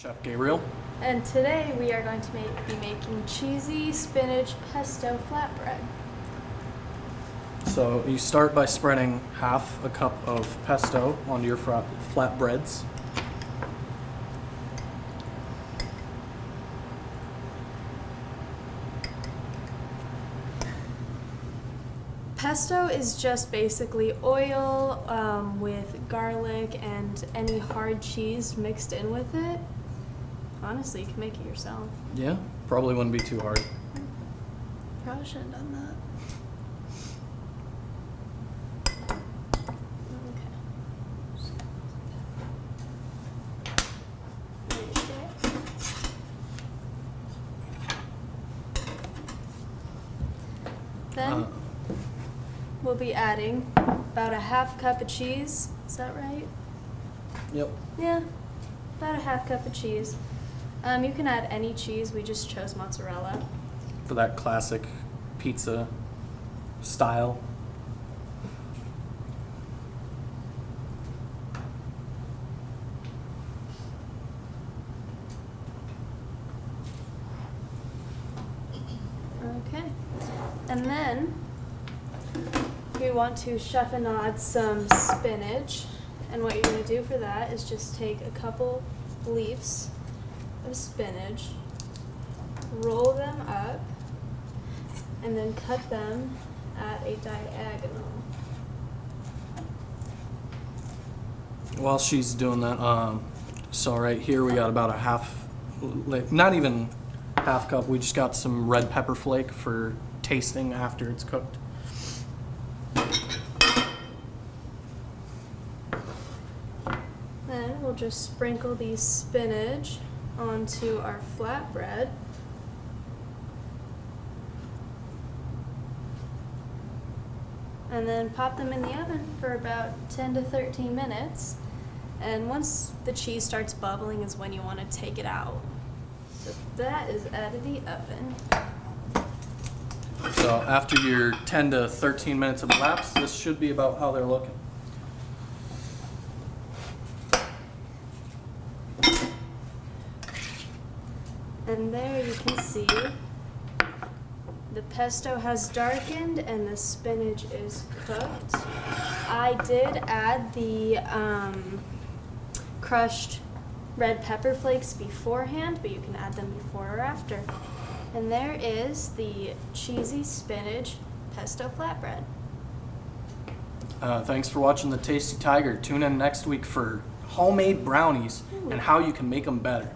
Chef Gabriel. And today we are going to be making cheesy spinach pesto flatbread. So you start by spreading half a cup of pesto onto your flatbreads. Pesto is just basically oil with garlic and any hard cheese mixed in with it. Honestly, you can make it yourself. Yeah, probably wouldn't be too hard. Probably should have done that. Then we'll be adding about a half cup of cheese. Is that right? Yep. Yeah, about a half cup of cheese. You can add any cheese. We just chose mozzarella. For that classic pizza style. Okay. And then we want to chiffonade some spinach. And what you're going to do for that is just take a couple leaves of spinach, roll them up, and then cut them at a diagonal. While she's doing that, so right here we got about a half, not even half cup, we just got some red pepper flake for tasting after it's cooked. Then we'll just sprinkle the spinach onto our flatbread. And then pop them in the oven for about 10 to 13 minutes. And once the cheese starts bubbling is when you want to take it out. So that is out of the oven. So after your 10 to 13 minutes have elapsed, this should be about how they're looking. And there you can see the pesto has darkened and the spinach is cooked. I did add the crushed red pepper flakes beforehand, but you can add them before or after. And there is the cheesy spinach pesto flatbread. Thanks for watching The Tasty Tiger. Tune in next week for homemade brownies and how you can make them better.